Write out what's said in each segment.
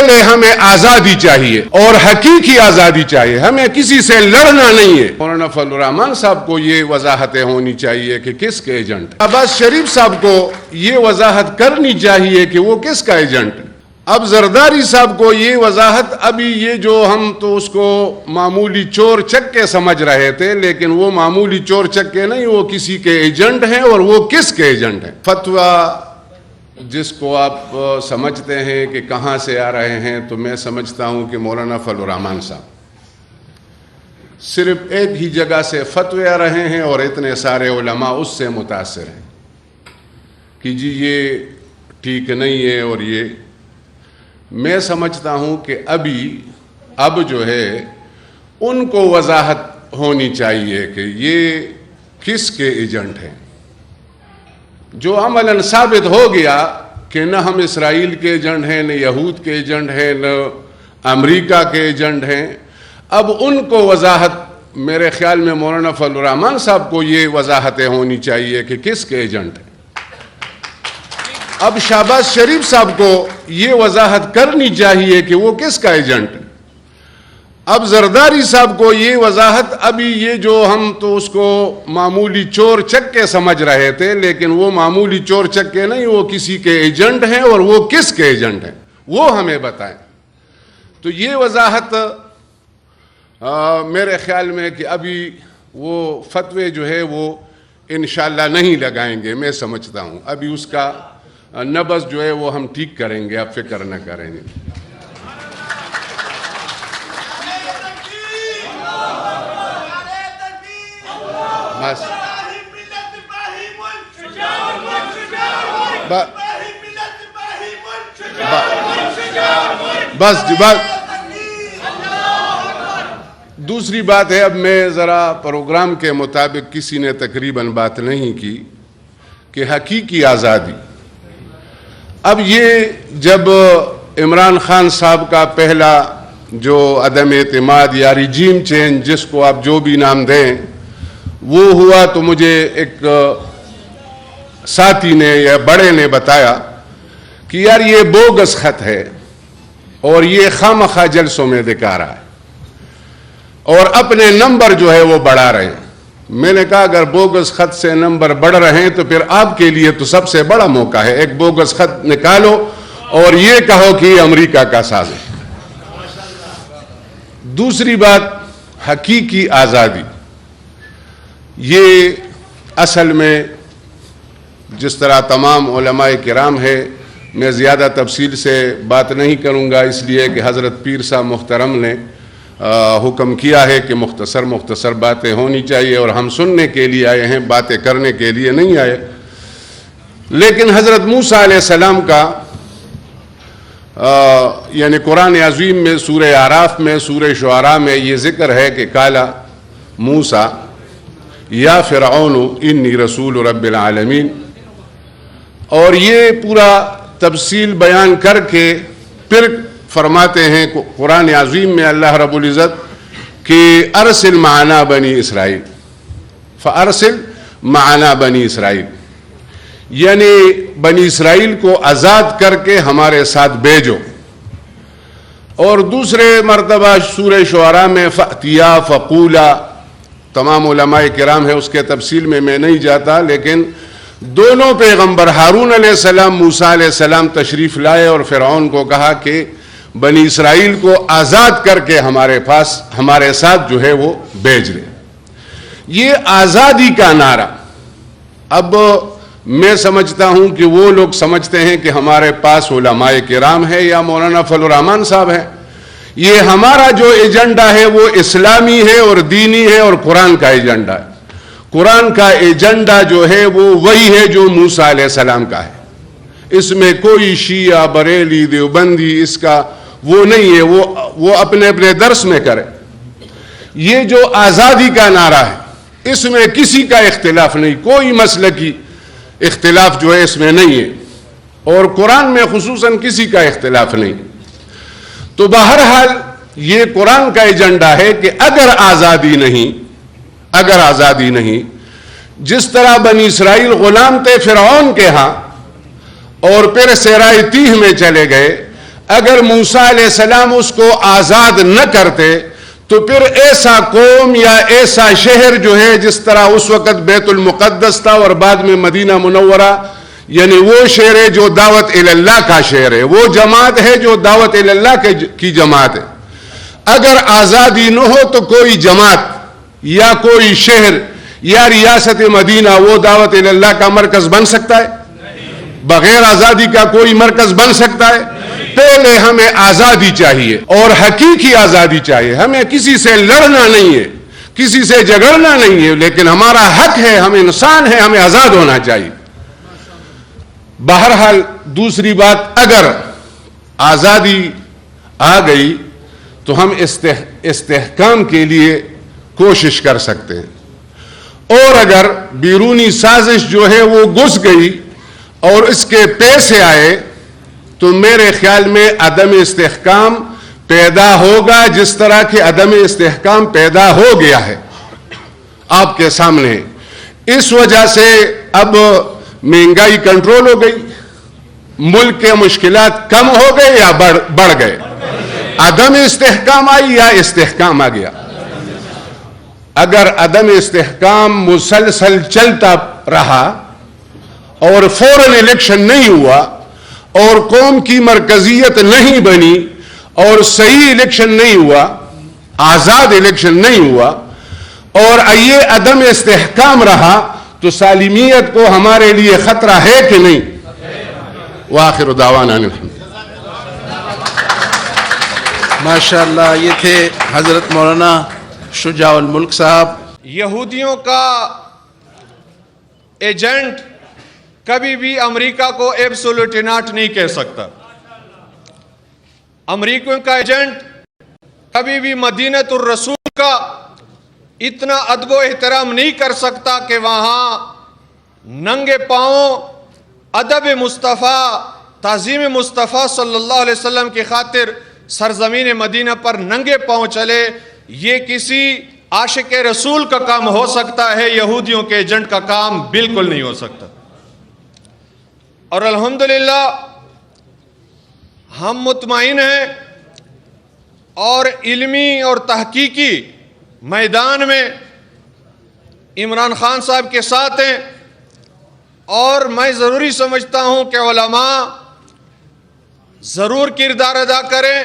پہلے ہمیں آزادی چاہیے اور حقیقی آزادی چاہیے، ہمیں کسی سے لڑنا نہیں ہے۔ مولانا فضل الرحمان صاحب کو یہ وضاحتیں ہونی چاہیے کہ کس کے ایجنٹ ہیں۔ عباس شریف صاحب کو یہ وضاحت کرنی چاہیے کہ وہ کس کا ایجنٹ ہے۔ اب زرداری صاحب کو یہ وضاحت، ابھی یہ جو ہم تو اس کو معمولی چور چکے سمجھ رہے تھے، لیکن وہ معمولی چور چکے نہیں، وہ کسی کے ایجنٹ ہیں، اور وہ کس کے ایجنٹ ہیں۔ فتویٰ جس کو آپ سمجھتے ہیں کہ کہاں سے آ رہے ہیں، تو میں سمجھتا ہوں کہ مولانا فضل الرحمان صاحب صرف ایک ہی جگہ سے فتوے آ رہے ہیں، اور اتنے سارے علماء اس سے متاثر ہیں کہ جی یہ ٹھیک نہیں ہے۔ اور یہ میں سمجھتا ہوں کہ اب جو ہے ان کو وضاحت ہونی چاہیے کہ یہ کس کے ایجنٹ ہیں۔ جو عملاً ثابت ہو گیا کہ نہ ہم اسرائیل کے ایجنٹ ہیں، نہ یہود کے ایجنٹ ہیں، نہ امریکہ کے ایجنٹ ہیں، اب ان کو وضاحت، میرے خیال میں مولانا فضل الرحمان صاحب کو یہ وضاحتیں ہونی چاہیے کہ کس کے ایجنٹ ہیں۔ اب شہباز شریف صاحب کو یہ وضاحت کرنی چاہیے کہ وہ کس کا ایجنٹ ہے۔ اب زرداری صاحب کو یہ وضاحت، ابھی یہ جو ہم تو اس کو معمولی چور چکے سمجھ رہے تھے، لیکن وہ معمولی چور چکے نہیں، وہ کسی کے ایجنٹ ہیں، اور وہ کس کے ایجنٹ ہیں وہ ہمیں بتائیں۔ تو یہ وضاحت میرے خیال میں کہ ابھی وہ فتوے جو ہے وہ انشاءاللہ نہیں لگائیں گے، میں سمجھتا ہوں ابھی اس کا نبض جو ہے وہ ہم ٹھیک کریں گے، آپ فکر نہ کریں گے۔ بس دوسری بات ہے، اب میں ذرا پروگرام کے مطابق کسی نے تقریباً بات نہیں کی کہ حقیقی آزادی۔ اب یہ جب عمران خان صاحب کا پہلا جو عدم اعتماد یا ریجیم چینج، جس کو آپ جو بھی نام دیں، وہ ہوا، تو مجھے ایک ساتھی نے یا بڑے نے بتایا کہ یار یہ بوگس خط ہے اور یہ خامخواہ جلسوں میں دکھا رہا ہے اور اپنے نمبر جو ہے وہ بڑھا رہے ہیں۔ میں نے کہا اگر بوگس خط سے نمبر بڑھ رہے ہیں تو پھر آپ کے لیے تو سب سے بڑا موقع ہے، ایک بوگس خط نکالو اور یہ کہو کہ یہ امریکہ کا سازش۔ دوسری بات، حقیقی آزادی، یہ اصل میں جس طرح تمام علماء کرام ہے، میں زیادہ تفصیل سے بات نہیں کروں گا، اس لیے کہ حضرت پیر صاحب محترم نے حکم کیا ہے کہ مختصر باتیں ہونی چاہیے، اور ہم سننے کے لیے آئے ہیں، باتیں کرنے کے لیے نہیں آئے۔ لیکن حضرت موسیٰ علیہ السلام کا یعنی قرآن عظیم میں سورہ اعراف میں، سورہ شعراء میں یہ ذکر ہے کہ قال موسیٰ یا فرعون انی رسول رب العالمین، اور یہ پورا تفصیل بیان کر کے پھر فرماتے ہیں قرآن عظیم میں اللہ رب العزت کہ ارسل معنا بنی اسرائیل، فارسل معنا بنی اسرائیل، یعنی بنی اسرائیل کو آزاد کر کے ہمارے ساتھ بھیجو۔ اور دوسرے مرتبہ سورہ شعراء میں فأتیا فقولا، تمام علماء کرام ہیں، اس کے تفصیل میں نہیں جاتا، لیکن دونوں پیغمبر ہارون علیہ السلام، موسیٰ علیہ السلام تشریف لائے اور فرعون کو کہا کہ بنی اسرائیل کو آزاد کر کے ہمارے ساتھ جو ہے وہ بھیج لے۔ یہ آزادی کا نعرہ، اب میں سمجھتا ہوں کہ وہ لوگ سمجھتے ہیں کہ ہمارے پاس علماء کرام ہے یا مولانا فضل الرحمان صاحب ہیں، یہ ہمارا جو ایجنڈا ہے وہ اسلامی ہے اور دینی ہے اور قرآن کا ایجنڈا ہے۔ قرآن کا ایجنڈا جو ہے وہ وہی ہے جو موسیٰ علیہ السلام کا ہے، اس میں کوئی شیعہ بریلی دیوبندی اس کا وہ نہیں ہے، وہ اپنے اپنے درس میں کرے۔ یہ جو آزادی کا نعرہ ہے اس میں کسی کا اختلاف نہیں، کوئی مسلکی اختلاف جو ہے اس میں نہیں ہے، اور قرآن میں خصوصاً کسی کا اختلاف نہیں۔ تو بہرحال یہ قرآن کا ایجنڈا ہے کہ اگر آزادی نہیں، جس طرح بنی اسرائیل غلام تھے فرعون کے ہاں اور پھر صحرائے تیہ میں چلے گئے، اگر موسیٰ علیہ السلام اس کو آزاد نہ کرتے تو پھر ایسا قوم یا ایسا شہر جو ہے جس طرح اس وقت بیت المقدس تھا اور بعد میں مدینہ منورہ، یعنی وہ شہر ہے جو دعوت اللہ کا شہر ہے، وہ جماعت ہے جو دعوت اللہ کی جماعت ہے. اگر آزادی نہ ہو تو کوئی جماعت یا کوئی شہر یا ریاست مدینہ وہ دعوت اللہ کا مرکز بن سکتا ہے؟ بغیر آزادی کا کوئی مرکز بن سکتا ہے؟ پہلے ہمیں آزادی چاہیے اور حقیقی آزادی چاہیے. ہمیں کسی سے لڑنا نہیں ہے، کسی سے جھگڑنا نہیں ہے، لیکن ہمارا حق ہے، ہم انسان ہیں، ہمیں آزاد ہونا چاہیے. بہرحال دوسری بات، اگر آزادی آ گئی تو ہم استحکام کے لیے کوشش کر سکتے ہیں، اور اگر بیرونی سازش جو ہے وہ گھس گئی اور اس کے پیسے آئے تو میرے خیال میں عدم استحکام پیدا ہوگا، جس طرح کہ عدم استحکام پیدا ہو گیا ہے آپ کے سامنے. اس وجہ سے اب مہنگائی کنٹرول ہو گئی، ملک کے مشکلات کم ہو گئے یا بڑھ گئے؟ عدم استحکام آئی یا استحکام آ گیا؟ اگر عدم استحکام مسلسل چلتا رہا اور فوراً الیکشن نہیں ہوا اور قوم کی مرکزیت نہیں بنی اور صحیح الیکشن نہیں ہوا، آزاد الیکشن نہیں ہوا، اور یہ عدم استحکام رہا تو سالمیت کو ہمارے لیے خطرہ ہے کہ نہیں؟ وآخر دعوانا الحمد. ماشاءاللہ، یہ تھے حضرت مولانا شجاع الملک صاحب. یہودیوں کا ایجنٹ کبھی بھی امریکہ کو ایبسولوٹ ناٹ نہیں کہہ سکتا. امریکیوں کا ایجنٹ کبھی بھی مدینۃ الرسول کا اتنا ادب و احترام نہیں کر سکتا کہ وہاں ننگے پاؤں ادب مصطفیٰ، تعظیم مصطفیٰ صلی اللہ علیہ وسلم کی خاطر سرزمین مدینہ پر ننگے پاؤں چلے. یہ کسی عاشق رسول کا کام ہو سکتا ہے، یہودیوں کے ایجنٹ کا کام بالکل نہیں ہو سکتا. اور الحمدللہ ہم مطمئن ہیں اور علمی اور تحقیقی میدان میں عمران خان صاحب کے ساتھ ہیں، اور میں ضروری سمجھتا ہوں کہ علماء ضرور کردار ادا کریں.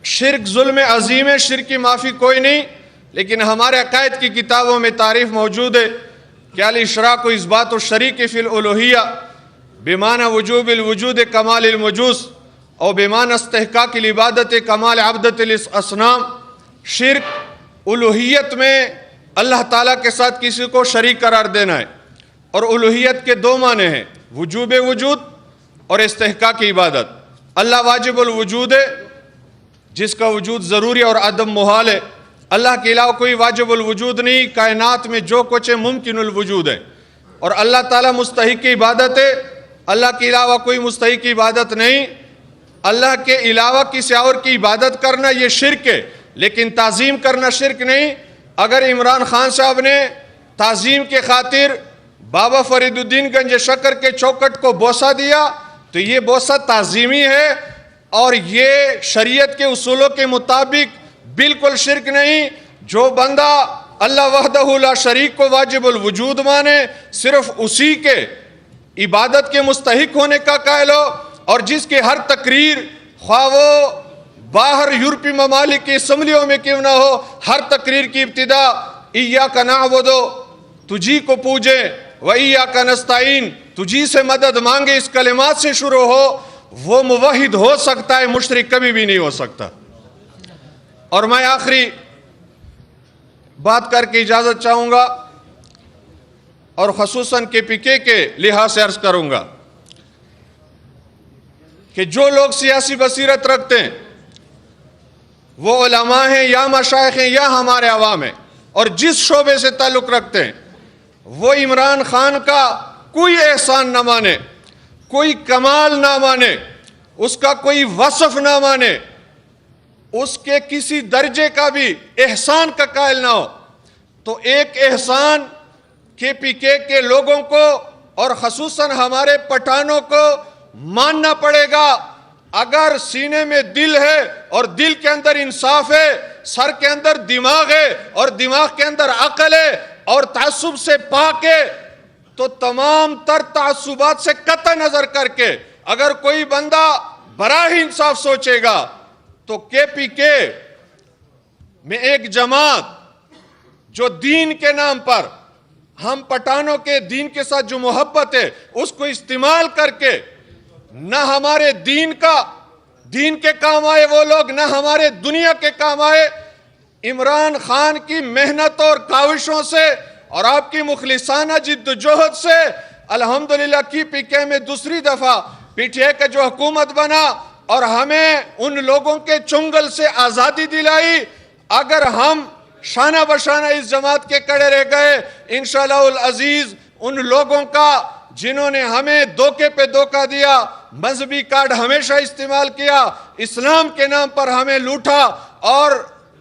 شرک ظلم عظیم ہے، شرک کی معافی کوئی نہیں، لیکن ہمارے عقائد کی کتابوں میں تعریف موجود ہے کہ الاشراک و اثبات الشریک فی الالوہیہ بمعنی وجوب الوجود کمال المجوس اور بمعنی استحقاق العبادت کمال عبدت الاصنام. شرک الوہیت میں اللہ تعالیٰ کے ساتھ کسی کو شریک قرار دینا ہے، اور الوہیت کے دو معنی ہیں، وجوب وجود اور استحقاق عبادت. اللہ واجب الوجود ہے جس کا وجود ضروری اور عدم محال ہے. اللہ کے علاوہ کوئی واجب الوجود نہیں، کائنات میں جو کچھ ہے ممکن الوجود ہے. اور اللہ تعالیٰ مستحق عبادت ہے، اللہ کے علاوہ کوئی مستحق عبادت نہیں. اللہ کے علاوہ کسی اور کی عبادت کرنا یہ شرک ہے، لیکن تعظیم کرنا شرک نہیں. اگر عمران خان صاحب نے تعظیم کے خاطر بابا فرید الدین گنج شکر کے چوکٹ کو بوسہ دیا تو یہ بوسہ تعظیمی ہے، اور یہ شریعت کے اصولوں کے مطابق بالکل شرک نہیں. جو بندہ اللہ وحدہ لا شریک کو واجب الوجود مانے، صرف اسی کے عبادت کے مستحق ہونے کا قائل ہو، اور جس کی ہر تقریر خواہ وہ باہر یورپی ممالک کی اسمبلیوں میں کیوں نہ ہو، ہر تقریر کی ابتدا ایاک نعبد، تجھی کو پوجے، و ایاک نستعین، تجھی سے مدد مانگے، اس کلمات سے شروع ہو، وہ موحد ہو سکتا ہے، مشرک کبھی بھی نہیں ہو سکتا. اور میں آخری بات کر کے اجازت چاہوں گا، اور خصوصاً KPK کے لحاظ سے عرض کروں گا کہ جو لوگ سیاسی بصیرت رکھتے ہیں، وہ علماء ہیں یا مشائخ ہیں یا ہمارے عوام ہیں، اور جس شعبے سے تعلق رکھتے ہیں، وہ عمران خان کا کوئی احسان نہ مانے، کوئی کمال نہ مانے، اس کا کوئی وصف نہ مانے، اس کے کسی درجے کا بھی احسان کا قائل نہ ہو. تو ایک احسان KPK کے لوگوں کو اور خصوصاً ہمارے پٹھانوں کو ماننا پڑے گا اگر سینے میں دل ہے اور دل کے اندر انصاف ہے، سر کے اندر دماغ ہے اور دماغ کے اندر عقل ہے اور تعصب سے پاک ہے، تو تمام تر تعصبات سے قطع نظر کر کے اگر کوئی بندہ براہ انصاف سوچے گا تو کے پی کے میں ایک جماعت جو دین کے نام پر ہم پٹھانوں کے دین کے ساتھ جو محبت ہے اس کو استعمال کر کے نہ ہمارے دین کے کام آئے وہ لوگ، نہ ہمارے دنیا کے کام آئے، عمران خان کی محنت اور کاوشوں سے اور آپ کی مخلصانہ جد و جہد سے الحمدللہ کی پی کے میں دوسری دفعہ پی ٹی آئی کا جو حکومت بنا اور ہمیں ان لوگوں کے چنگل سے آزادی دلائی۔ اگر ہم شانہ بشانہ اس جماعت کے کڑے رہ گئے، انشاءاللہ العزیز ان لوگوں کا جنہوں نے ہمیں دھوکے پہ دھوکہ دیا، مذہبی کارڈ ہمیشہ استعمال کیا، اسلام کے نام پر ہمیں لوٹا اور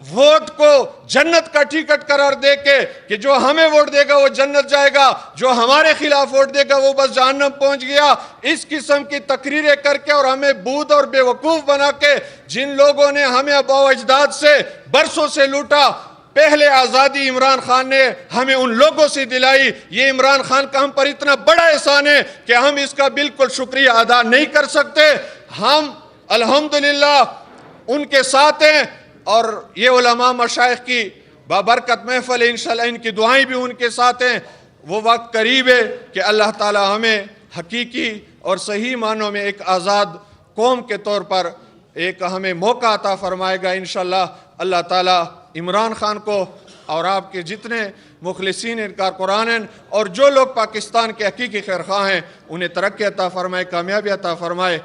ووٹ کو جنت کا ٹکٹ قرار دے کے کہ جو ہمیں ووٹ دے گا وہ جنت جائے گا، جو ہمارے خلاف ووٹ دے گا وہ بس جہنم پہنچ گیا، اس قسم کی تقریریں کر کے اور ہمیں بود اور بے وقوف بنا کے جن لوگوں نے ہمیں آباء و اجداد سے برسوں سے لوٹا، پہلے آزادی عمران خان نے ہمیں ان لوگوں سے دلائی۔ یہ عمران خان کا ہم پر اتنا بڑا احسان ہے کہ ہم اس کا بالکل شکریہ ادا نہیں کر سکتے۔ ہم الحمدللہ ان کے ساتھ ہیں اور یہ علماء مشائخ کی بابرکت محفل ہے، انشاءاللہ ان کی دعائیں بھی ان کے ساتھ ہیں۔ وہ وقت قریب ہے کہ اللہ تعالی ہمیں حقیقی اور صحیح معنوں میں ایک آزاد قوم کے طور پر ایک ہمیں موقع عطا فرمائے گا انشاءاللہ۔ اللہ تعالی عمران خان کو اور آپ کے جتنے مخلصین انکار قرآن ہیں اور جو لوگ پاکستان کے حقیقی خیر خواہ ہیں انہیں ترقی عطا فرمائے، کامیابی عطا فرمائے۔